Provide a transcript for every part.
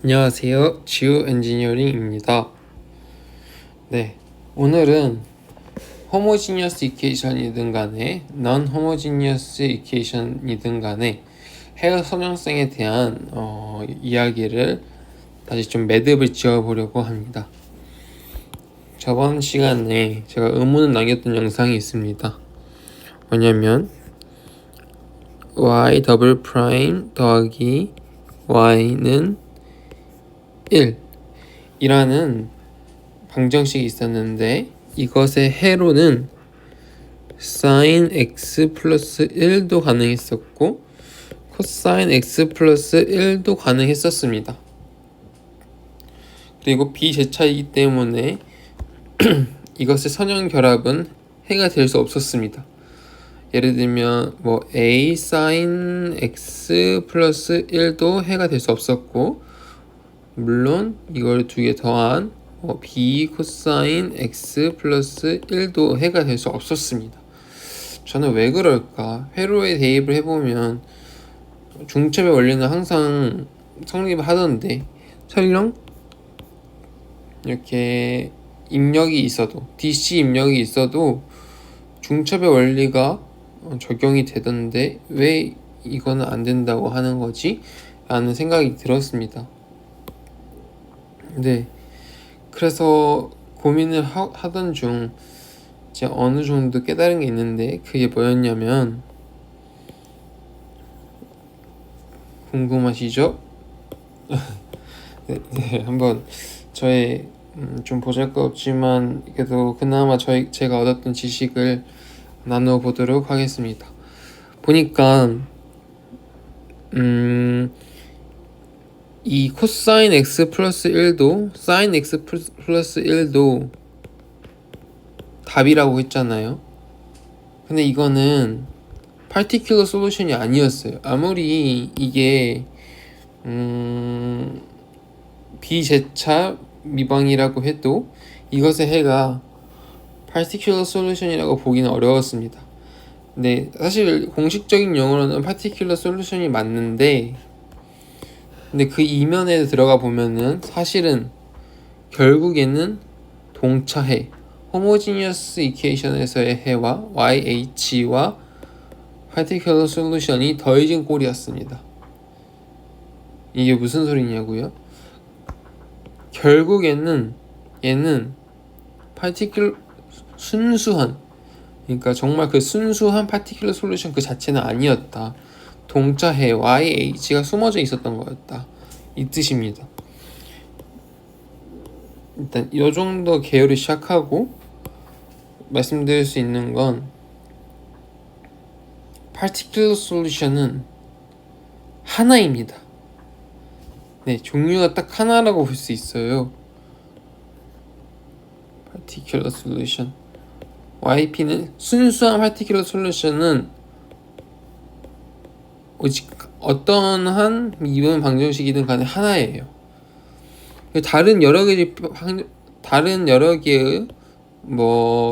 안녕하세요. 지우 엔지니어링입니다. 네, 오늘은 호모지니어스 이퀘이션이든 간에 non 호모지니어스 이퀘이션이든 간에 헤어 선형성에 대한 이야기를 다시 좀 매듭을 지어보려고 합니다. 저번 시간에 제가 의문을 남겼던 영상이 있습니다. 뭐냐면 y 더블 프라임 더하기 y는 1 이라는 방정식이 있었는데 이것의 해로는 sin x 플러스 1도 가능했었고 코사인 x 플러스 1도 가능했었습니다. 그리고 비제차이기 때문에 이것의 선형 결합은 해가 될 수 없었습니다. 예를 들면 a sin x 플러스 1도 해가 될 수 없었고, 물론 이걸 두 개 더한 b 코사인 x 플러스 1도 해가 될 수 없었습니다. 저는 왜 그럴까? 회로에 대입을 해보면 중첩의 원리는 항상 성립하던데 설령 이렇게 입력이 있어도 DC 입력이 있어도 중첩의 원리가 적용이 되던데 왜 이거는 안 된다고 하는 거지? 라는 생각이 들었습니다. 네, 그래서 고민을 하던 중 이제 어느 정도 깨달은 게 있는데 그게 뭐였냐면, 궁금하시죠? 네, 한번 저의 좀 보잘것없지만 그래도 그나마 제가 얻었던 지식을 나누어 보도록 하겠습니다. 보니까 이 코사인 x 플러스 1도 사인 x 플러스 1도 답이라고 했잖아요. 근데 이거는 파티큘러 솔루션이 아니었어요. 아무리 이게 비제차 미방이라고 해도 이것의 해가 파티큘러 솔루션이라고 보기는 어려웠습니다. 근데 사실 공식적인 용어로는 파티큘러 솔루션이 맞는데, 근데 그 이면에 들어가 보면은 사실은 결국에는 동차해, 호모지니어스 이퀘이션에서의 해와 YH와 파티큘러 솔루션이 더해진 꼴이었습니다. 이게 무슨 소리냐고요? 결국에는 얘는 순수한, 그러니까 정말 그 순수한 파티큘러 솔루션 그 자체는 아니었다. 동차해 YH가 숨어져 있었던 거였다. 이 뜻입니다. 일단 이 정도 계열을 시작하고 말씀드릴 수 있는 건, 파티큘러 솔루션은 하나입니다. 네, 종류가 딱 하나라고 볼 수 있어요. 파티큘러 솔루션 YP는 순수한 파티큘러 솔루션은 오직 어떤 한 미분 방정식이든 간에 하나예요. 다른 여러 개의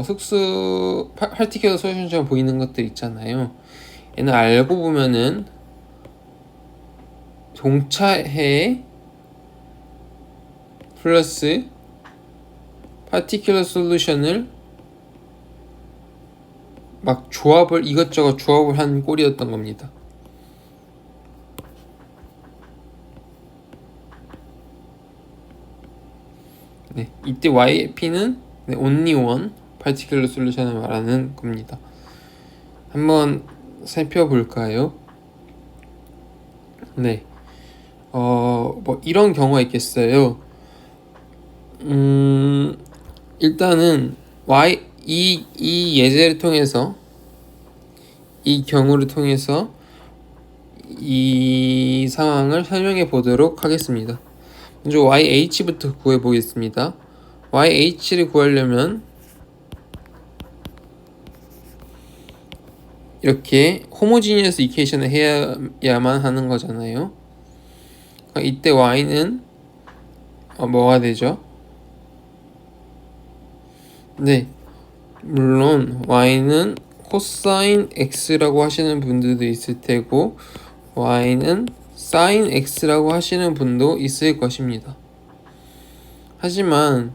특수 파티큘러 솔루션처럼 보이는 것들 있잖아요. 얘는 알고 보면은 동차해 플러스 파티큘러 솔루션을 막 이것저것 조합을 한 꼴이었던 겁니다. 네, 이때 YP는 only one particular solution을 말하는 겁니다. 한번 살펴볼까요? 네, 이런 경우가 있겠어요. 일단은 이 예제를 통해서, 이 경우를 통해서 이 상황을 설명해 보도록 하겠습니다. 먼저 YH부터 구해 보겠습니다. YH를 구하려면 이렇게 호모지니어스 이퀘이션을 해야만 하는 거잖아요. 이때 Y는 뭐가 되죠? 네, 물론 Y는 코사인 X라고 하시는 분들도 있을 테고 Y는 sin x라고 하시는 분도 있을 것입니다. 하지만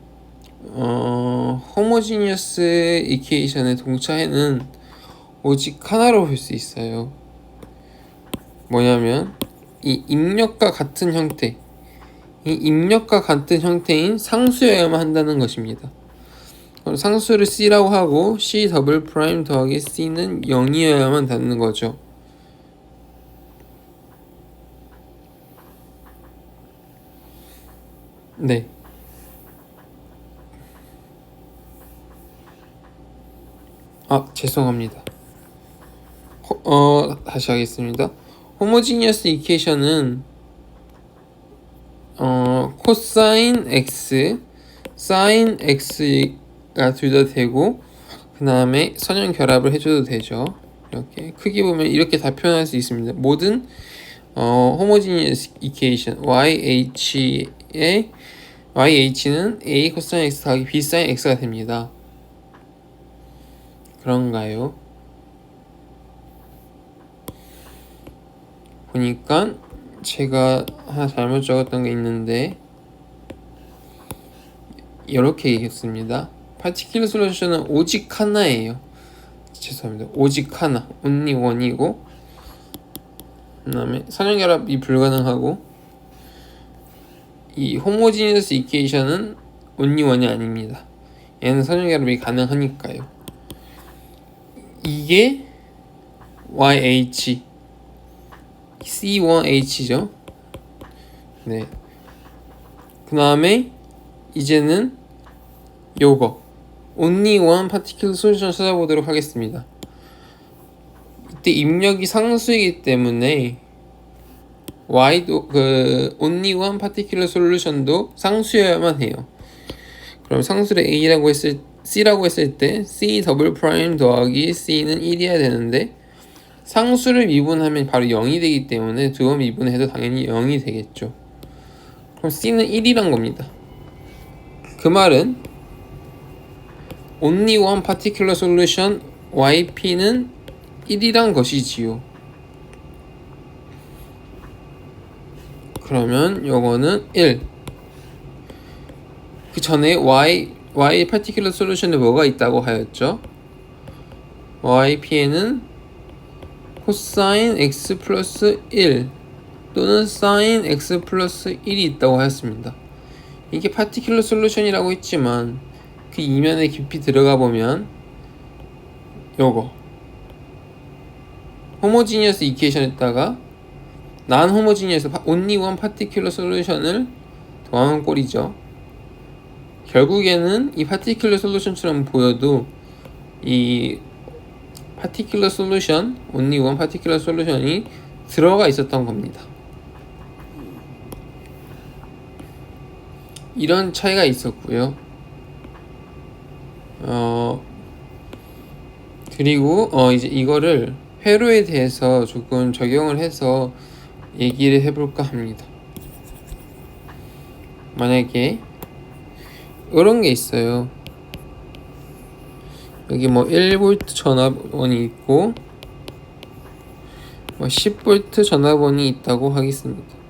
호모지니어스 이퀘이션의 동차에는 오직 하나로 볼 수 있어요. 뭐냐면 이 입력과 같은 형태, 이 입력과 같은 형태인 상수여야만 한다는 것입니다. 그럼 상수를 c라고 하고 c 더블 프라임 더하기 c는 0이어야만 되는 거죠. 네. 죄송합니다. 다시 하겠습니다. 호모지니어스 이퀘이션은 코사인 x, 사인 x가 둘 다 되고 그 다음에 선형 결합을 해줘도 되죠. 이렇게 크기 보면 이렇게 다 표현할 수 있습니다. 모든 호모지니어스 이퀘이션 yh는 a 코사인 x 더하기 b 사인 x가 됩니다. 그런가요? 보니까 제가 하나 잘못 적었던 게 있는데 이렇게 얘기했습니다. 파티큘러 솔루션은 오직 하나예요. 죄송합니다. 오직 하나, only one이고 그 다음에 선형결합이 불가능하고 이 호모지니어스 이퀘이션은 only one이 아닙니다. 얘는 선형결합이 가능하니까요. 이게 YH C1H죠. 네. 그 다음에 이제는 요거 only one particular solution 찾아보도록 하겠습니다. 이때 입력이 상수이기 때문에 y도 only one particular solution도 상수여야만 해요. 그럼 상수를 c라고 했을 때 c 더블 프라임 더하기 c는 1이어야 되는데 상수를 미분하면 바로 0이 되기 때문에 두 번 미분해도 당연히 0이 되겠죠. 그럼 c는 1이란 겁니다. 그 말은 only one particular solution yp는 1이란 것이지요. 그러면 요거는 1. 그 전에 y particular solution에 뭐가 있다고 하였죠? yp에는 코사인 x 플러스 1 또는 사인 x 플러스 1이 있다고 하였습니다. 이게 particular solution이라고 했지만 그 이면에 깊이 들어가 보면 요거 호모지니어스 이퀘이션에다가 난 호모지니어스 only one particular solution을 더하는 꼴이죠. 결국에는 이 particular solution처럼 보여도 이 particular solution, only one particular solution이 들어가 있었던 겁니다. 이런 차이가 있었고요. 그리고 이제 이거를 회로에 대해서 조금 적용을 해서 얘기를 해볼까 합니다. 만약에 이런 게 있어요. 여기 뭐 1V 전압원이 있고 뭐 10V 전압원이 있다고 하겠습니다.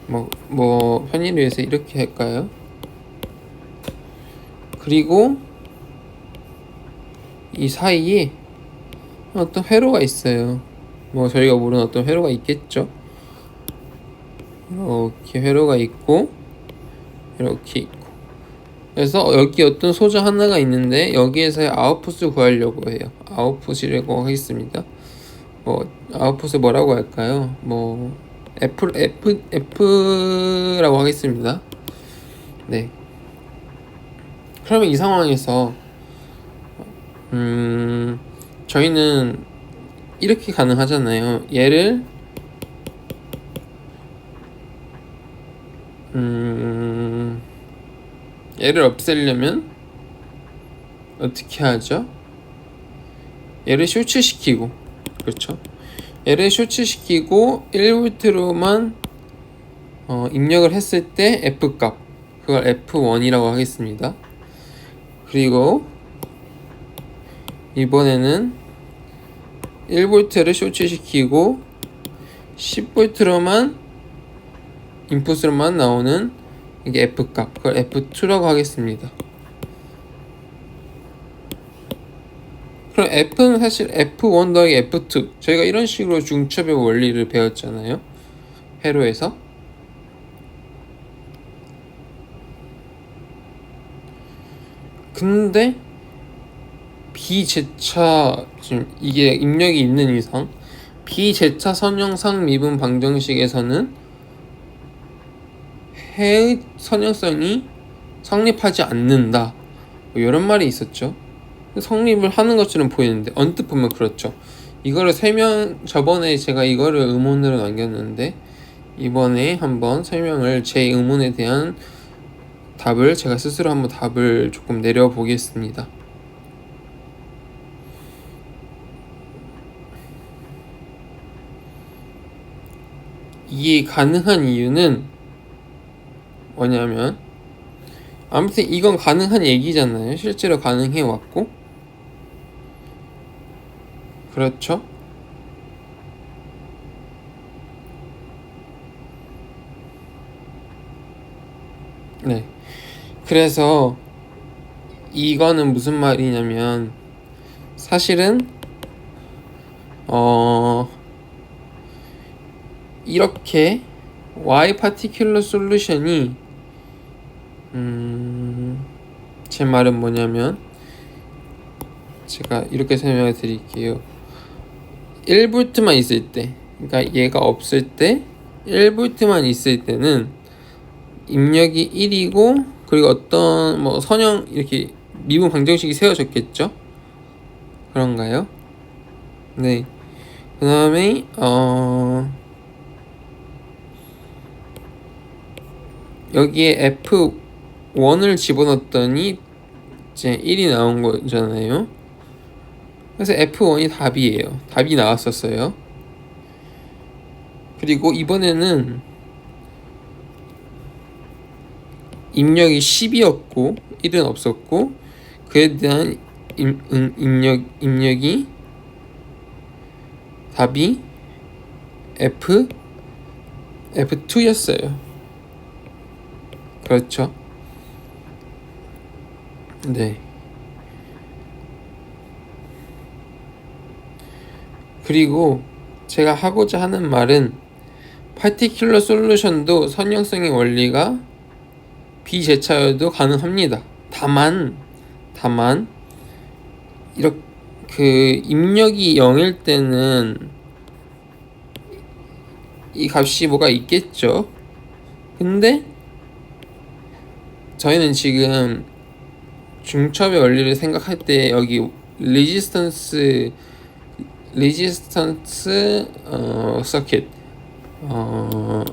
뭐 편의를 위해서 이렇게 할까요? 그리고 이 사이에 어떤 회로가 있어요. 뭐 저희가 모르는 어떤 회로가 있겠죠. 이렇게 회로가 있고 이렇게 있고, 그래서 여기 어떤 소자 하나가 있는데 여기에서의 아웃풋을 구하려고 해요. 아웃풋이라고 하겠습니다. 아웃풋을 뭐라고 할까요? F라고 하겠습니다. 네. 그러면 이 상황에서 저희는 이렇게 가능하잖아요. 얘를 없애려면 어떻게 하죠? 얘를 쇼츠시키고, 그렇죠? 얘를 쇼츠시키고 1V로만 입력을 했을 때 F값, 그걸 F1이라고 하겠습니다. 그리고 이번에는 1V를 쇼트시키고 10V로만 인풋으로만 나오는 이게 F값, 그걸 F2라고 하겠습니다. 그럼 F는 사실 F1 더하기 F2, 저희가 이런 식으로 중첩의 원리를 배웠잖아요, 회로에서. 근데 비제차, 지금 이게 입력이 있는 이상 비제차 선형상 미분 방정식에서는 해의 선형성이 성립하지 않는다, 뭐 이런 말이 있었죠. 성립을 하는 것처럼 보이는데 언뜻 보면 그렇죠. 이거를 저번에 제가 이거를 의문으로 남겼는데 이번에 한번 설명을, 제 의문에 대한 답을 제가 스스로 한번 답을 조금 내려보겠습니다. 이게 가능한 이유는 뭐냐면, 아무튼 이건 가능한 얘기잖아요. 실제로 가능해 왔고, 그렇죠? 네. 그래서 이거는 무슨 말이냐면, 사실은 이렇게 y 파티큘러 솔루션이 제 말은 뭐냐면, 제가 이렇게 설명을 드릴게요. 1V만 있을 때, 그러니까 얘가 없을 때 1V만 있을 때는 입력이 1이고, 그리고 어떤 뭐 선형 이렇게 미분 방정식이 세워졌겠죠? 그런가요? 네. 그 다음에 여기에 F1을 집어넣었더니 이제 1이 나온 거잖아요. 그래서 F1이 답이에요. 답이 나왔었어요. 그리고 이번에는 입력이 10이었고 1은 없었고, 그에 대한 입력이 답이 F2였어요. 그렇죠? 네. 그리고 제가 하고자 하는 말은, 파티큘러 솔루션도 선형성의 원리가 비제차여도 가능합니다. 다만 이렇게 입력이 0일 때는 이 값이 뭐가 있겠죠. 근데 저희는 지금 중첩의 원리를 생각할 때 여기 레지스턴스 서킷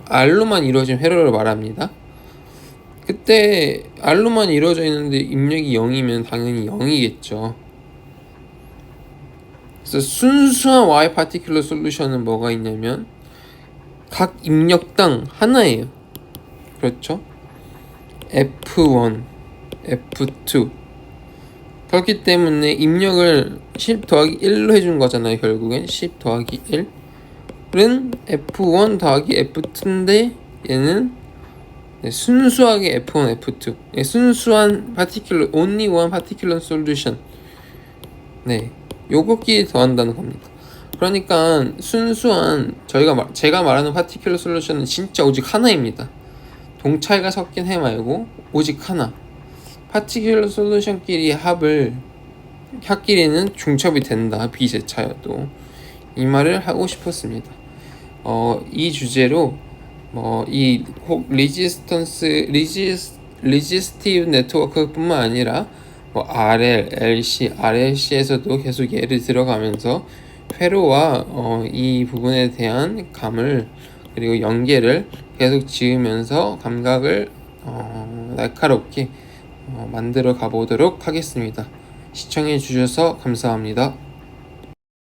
R로만 이루어진 회로를 말합니다. 그때 R로만 이루어져 있는데 입력이 0이면 당연히 0이겠죠. 그래서 순수한 Y 파티큘러 솔루션은 뭐가 있냐면 각 입력당 하나예요. 그렇죠? F1, F2. 그렇기 때문에 입력을 10 더하기 1로 해준 거잖아요. 결국엔 10 더하기 1은 F1 더하기 F2인데 얘는 순수하게 F1, F2. 순수한 파티큘러, only one particular solution. 네, 요거끼리 더한다는 겁니다. 그러니까 순수한 제가 말하는 파티큘러 솔루션은 진짜 오직 하나입니다. 동차이가 섞인 해 말고 오직 하나. 파티큘러 솔루션끼리 합끼리는 중첩이 된다, 비제차여도. 이 말을 하고 싶었습니다. 이 주제로 이 혹 리지스티브 네트워크뿐만 아니라 RL, LC, RLC에서도 계속 예를 들어가면서 회로와 이 부분에 대한 감을, 그리고 연계를 계속 지으면서 감각을 날카롭게 만들어 가보도록 하겠습니다. 시청해 주셔서 감사합니다.